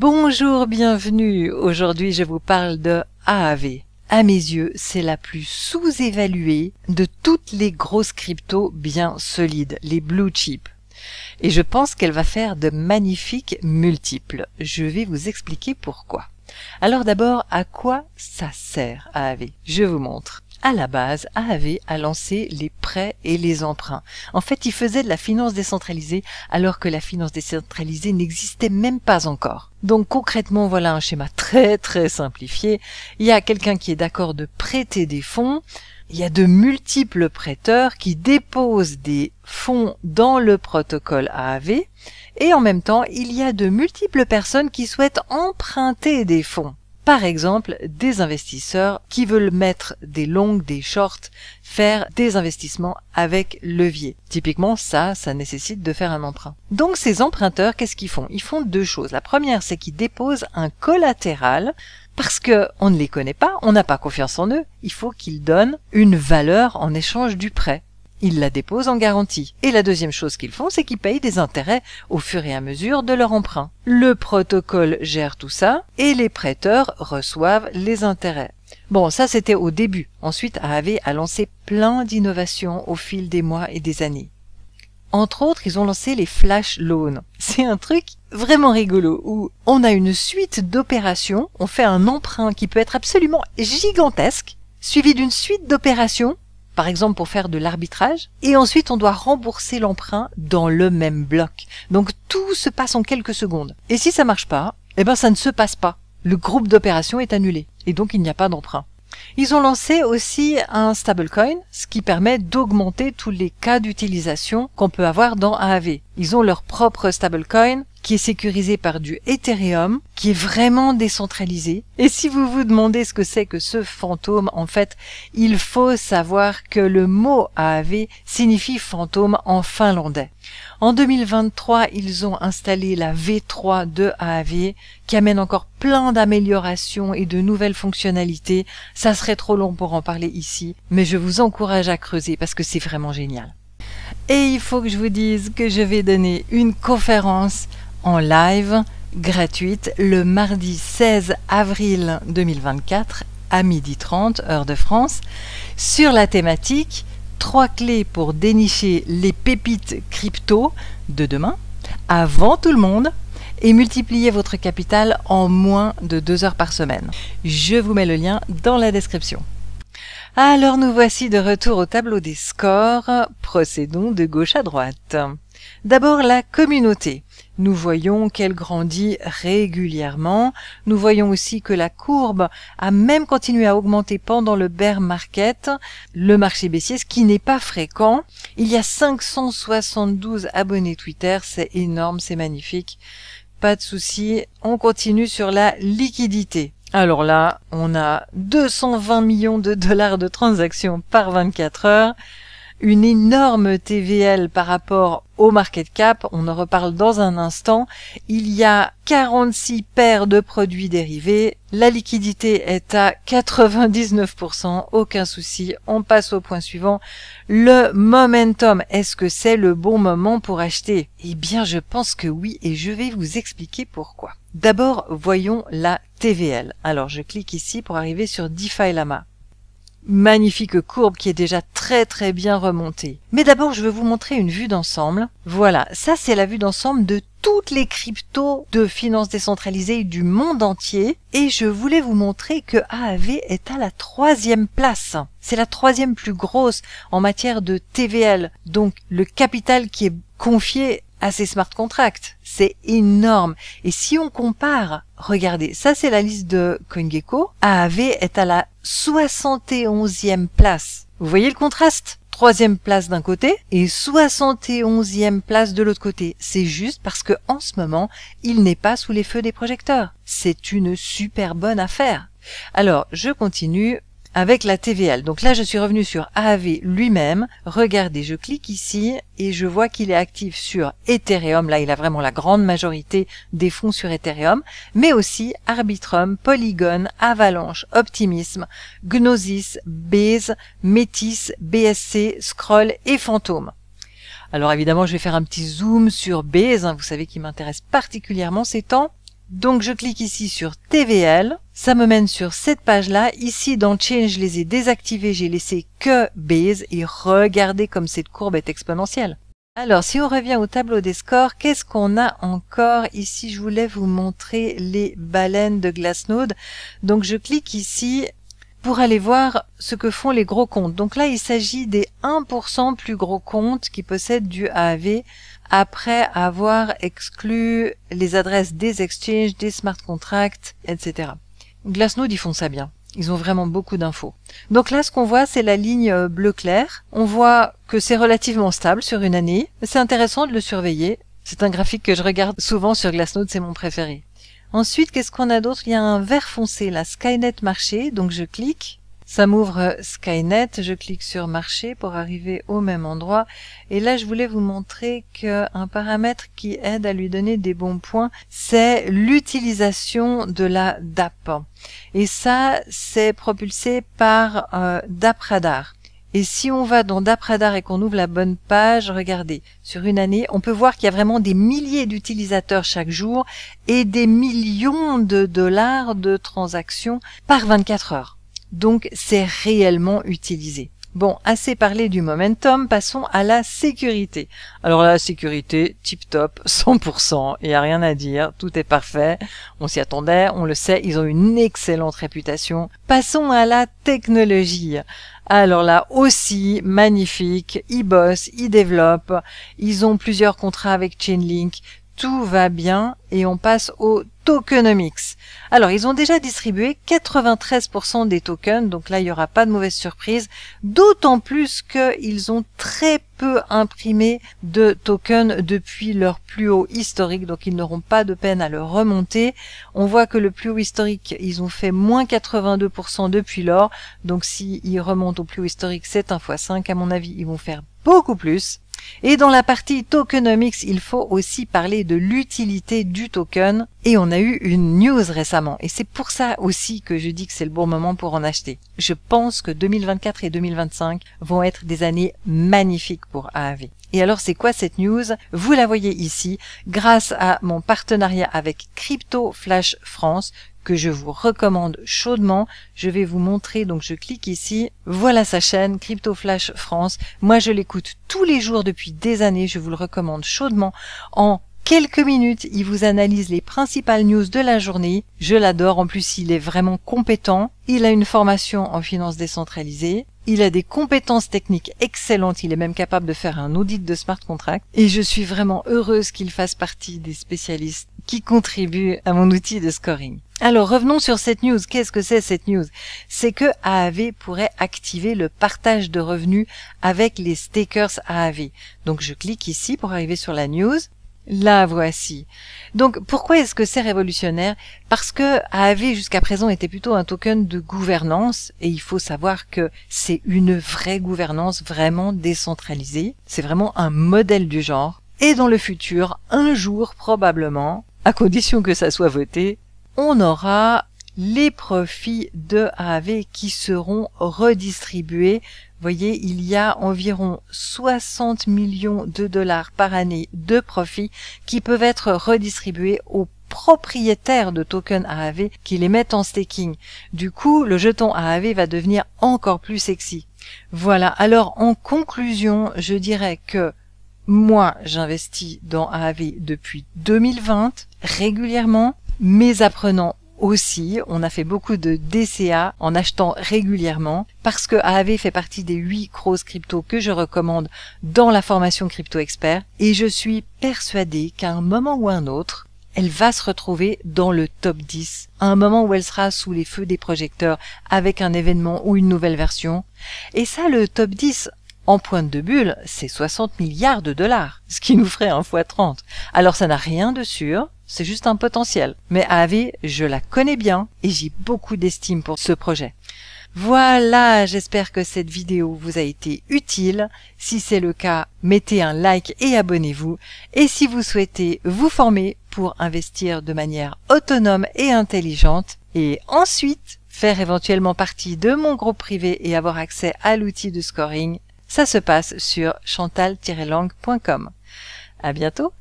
Bonjour, bienvenue. Aujourd'hui, je vous parle de AAV. À mes yeux, c'est la plus sous-évaluée de toutes les grosses cryptos bien solides, les blue chips. Et je pense qu'elle va faire de magnifiques multiples. Je vais vous expliquer pourquoi. Alors d'abord, à quoi ça sert AAV? Je vous montre. À la base, AAV a lancé les prêts et les emprunts. En fait, il faisait de la finance décentralisée alors que la finance décentralisée n'existait même pas encore. Donc concrètement, voilà un schéma très simplifié. Il y a quelqu'un qui est d'accord de prêter des fonds. Il y a de multiples prêteurs qui déposent des fonds dans le protocole AAV. Et en même temps, il y a de multiples personnes qui souhaitent emprunter des fonds. Par exemple, des investisseurs qui veulent mettre des longues, des shorts, faire des investissements avec levier. Typiquement, ça nécessite de faire un emprunt. Donc ces emprunteurs, qu'est-ce qu'ils font? Ils font deux choses. La première, c'est qu'ils déposent un collatéral parce que on ne les connaît pas, on n'a pas confiance en eux. Il faut qu'ils donnent une valeur en échange du prêt. Ils la déposent en garantie. Et la deuxième chose qu'ils font, c'est qu'ils payent des intérêts au fur et à mesure de leur emprunt. Le protocole gère tout ça et les prêteurs reçoivent les intérêts. Bon, ça c'était au début. Ensuite, AAV a lancé plein d'innovations au fil des mois et des années. Entre autres, ils ont lancé les flash loans. C'est un truc vraiment rigolo où on a une suite d'opérations, on fait un emprunt qui peut être absolument gigantesque, suivi d'une suite d'opérations, par exemple pour faire de l'arbitrage, et ensuite on doit rembourser l'emprunt dans le même bloc. Donc tout se passe en quelques secondes. Et si ça marche pas, eh ben ça ne se passe pas. Le groupe d'opérations est annulé, et donc il n'y a pas d'emprunt. Ils ont lancé aussi un stablecoin, ce qui permet d'augmenter tous les cas d'utilisation qu'on peut avoir dans AAV. Ils ont leur propre stablecoin, qui est sécurisé par du Ethereum, qui est vraiment décentralisé. Et si vous vous demandez ce que c'est que ce fantôme, en fait, il faut savoir que le mot AAV signifie fantôme en finlandais. En 2023, ils ont installé la V3 de AAV, qui amène encore plein d'améliorations et de nouvelles fonctionnalités. Ça serait trop long pour en parler ici, mais je vous encourage à creuser parce que c'est vraiment génial. Et il faut que je vous dise que je vais donner une conférence en live gratuite le mardi 16 avril 2024 à 12h30 heure de France sur la thématique 3 clés pour dénicher les pépites crypto de demain avant tout le monde et multiplier votre capital en moins de 2 heures par semaine. Je vous mets le lien dans la description. Alors nous voici de retour au tableau des scores. Procédons de gauche à droite. D'abord la communauté. Nous voyons qu'elle grandit régulièrement. Nous voyons aussi que la courbe a même continué à augmenter pendant le bear market, le marché baissier, ce qui n'est pas fréquent. Il y a 572 abonnés Twitter, c'est énorme, c'est magnifique. Pas de souci, on continue sur la liquidité. Alors là, on a 220 millions de dollars de transactions par 24 heures. Une énorme TVL par rapport au market cap, on en reparle dans un instant. Il y a 46 paires de produits dérivés, la liquidité est à 99%, aucun souci, on passe au point suivant. Le momentum, est-ce que c'est le bon moment pour acheter? Eh bien je pense que oui et je vais vous expliquer pourquoi. D'abord voyons la TVL. Alors je clique ici pour arriver sur DeFi Lama. Magnifique courbe qui est déjà très bien remontée. Mais d'abord, je vais vous montrer une vue d'ensemble. Voilà, ça c'est la vue d'ensemble de toutes les cryptos de finance décentralisée du monde entier. Et je voulais vous montrer que AAV est à la 3e place. C'est la 3e plus grosse en matière de TVL. Donc le capital qui est confié à ces smart contracts. C'est énorme. Et si on compare, regardez, ça c'est la liste de CoinGecko. AAV est à la 71e place. Vous voyez le contraste? 3e place d'un côté et 71e place de l'autre côté. C'est juste parce que en ce moment, il n'est pas sous les feux des projecteurs. C'est une super bonne affaire. Alors, je continue avec la TVL. Donc là, je suis revenu sur AAV lui-même. Regardez, je clique ici et je vois qu'il est actif sur Ethereum. Là, il a vraiment la grande majorité des fonds sur Ethereum, mais aussi Arbitrum, Polygon, Avalanche, Optimism, Gnosis, Base, Métis, BSC, Scroll et Fantôme. Alors évidemment, je vais faire un petit zoom sur Base. Vous savez qu'il m'intéresse particulièrement ces temps. Donc je clique ici sur TVL, ça me mène sur cette page-là. Ici dans Change, je les ai désactivés, j'ai laissé que Base et regardez comme cette courbe est exponentielle. Alors si on revient au tableau des scores, qu'est-ce qu'on a encore ici? Je voulais vous montrer les baleines de Glassnode. Donc je clique ici pour aller voir ce que font les gros comptes. Donc là il s'agit des 1% plus gros comptes qui possèdent du AAV après avoir exclu les adresses des exchanges, des smart contracts, etc. Glassnode, ils font ça bien. Ils ont vraiment beaucoup d'infos. Donc là, ce qu'on voit, c'est la ligne bleu clair. On voit que c'est relativement stable sur une année. C'est intéressant de le surveiller. C'est un graphique que je regarde souvent sur Glassnode, c'est mon préféré. Ensuite, qu'est-ce qu'on a d'autre? Il y a un vert foncé, là, Skynet marché. Donc je clique. Ça m'ouvre Skynet, je clique sur marché pour arriver au même endroit. Et là, je voulais vous montrer qu'un paramètre qui aide à lui donner des bons points, c'est l'utilisation de la DAP. Et ça, c'est propulsé par DAP Radar. Et si on va dans DAP Radar et qu'on ouvre la bonne page, regardez, sur une année, on peut voir qu'il y a vraiment des milliers d'utilisateurs chaque jour et des millions de dollars de transactions par 24 heures. Donc, c'est réellement utilisé. Bon, assez parlé du momentum, passons à la sécurité. Alors la sécurité, tip top, 100%, il n'y a rien à dire, tout est parfait. On s'y attendait, on le sait, ils ont une excellente réputation. Passons à la technologie. Alors là aussi, magnifique, ils bossent, ils développent, ils ont plusieurs contrats avec Chainlink. Tout va bien et on passe au tokenomics. Alors, ils ont déjà distribué 93% des tokens, donc là, il n'y aura pas de mauvaise surprise, d'autant plus qu'ils ont très peu imprimé de tokens depuis leur plus haut historique, donc ils n'auront pas de peine à le remonter. On voit que le plus haut historique, ils ont fait moins 82% depuis lors, donc s'ils remontent au plus haut historique, c'est 1 x 5, à mon avis, ils vont faire beaucoup plus. Et dans la partie tokenomics, il faut aussi parler de l'utilité du token. Et on a eu une news récemment. Et c'est pour ça aussi que je dis que c'est le bon moment pour en acheter. Je pense que 2024 et 2025 vont être des années magnifiques pour AAV. Et alors, c'est quoi cette news? Vous la voyez ici, grâce à mon partenariat avec Crypto Flash France, que je vous recommande chaudement. Je vais vous montrer, donc je clique ici. Voilà sa chaîne, Crypto Flash France. Moi, je l'écoute tous les jours depuis des années. Je vous le recommande chaudement. En quelques minutes, il vous analyse les principales news de la journée. Je l'adore. En plus, il est vraiment compétent. Il a une formation en finance décentralisée. Il a des compétences techniques excellentes. Il est même capable de faire un audit de smart contract. Et je suis vraiment heureuse qu'il fasse partie des spécialistes qui contribuent à mon outil de scoring. Alors revenons sur cette news. Qu'est-ce que c'est cette news? C'est que AAV pourrait activer le partage de revenus avec les stakers AAV. Donc je clique ici pour arriver sur la news. La voici. Donc pourquoi est-ce que c'est révolutionnaire? Parce que AAV jusqu'à présent était plutôt un token de gouvernance et il faut savoir que c'est une vraie gouvernance vraiment décentralisée. C'est vraiment un modèle du genre. Et dans le futur, un jour probablement, à condition que ça soit voté, on aura les profits de AAV qui seront redistribués. Vous voyez, il y a environ 60 millions de dollars par année de profits qui peuvent être redistribués aux propriétaires de tokens AAV qui les mettent en staking. Du coup, le jeton AAV va devenir encore plus sexy. Voilà, alors en conclusion, je dirais que moi, j'investis dans AAV depuis 2020 régulièrement. Mes apprenants aussi, on a fait beaucoup de DCA en achetant régulièrement parce que AAV fait partie des 8 grosses cryptos que je recommande dans la formation Crypto Expert et je suis persuadée qu'à un moment ou un autre, elle va se retrouver dans le top 10, à un moment où elle sera sous les feux des projecteurs avec un événement ou une nouvelle version. Et ça, le top 10, en pointe de bulle, c'est 60 milliards de dollars, ce qui nous ferait un fois 30. Alors ça n'a rien de sûr, c'est juste un potentiel. Mais AAV, je la connais bien et j'ai beaucoup d'estime pour ce projet. Voilà, j'espère que cette vidéo vous a été utile. Si c'est le cas, mettez un like et abonnez-vous. Et si vous souhaitez vous former pour investir de manière autonome et intelligente, et ensuite faire éventuellement partie de mon groupe privé et avoir accès à l'outil de scoring, ça se passe sur chantal-lang.com. À bientôt!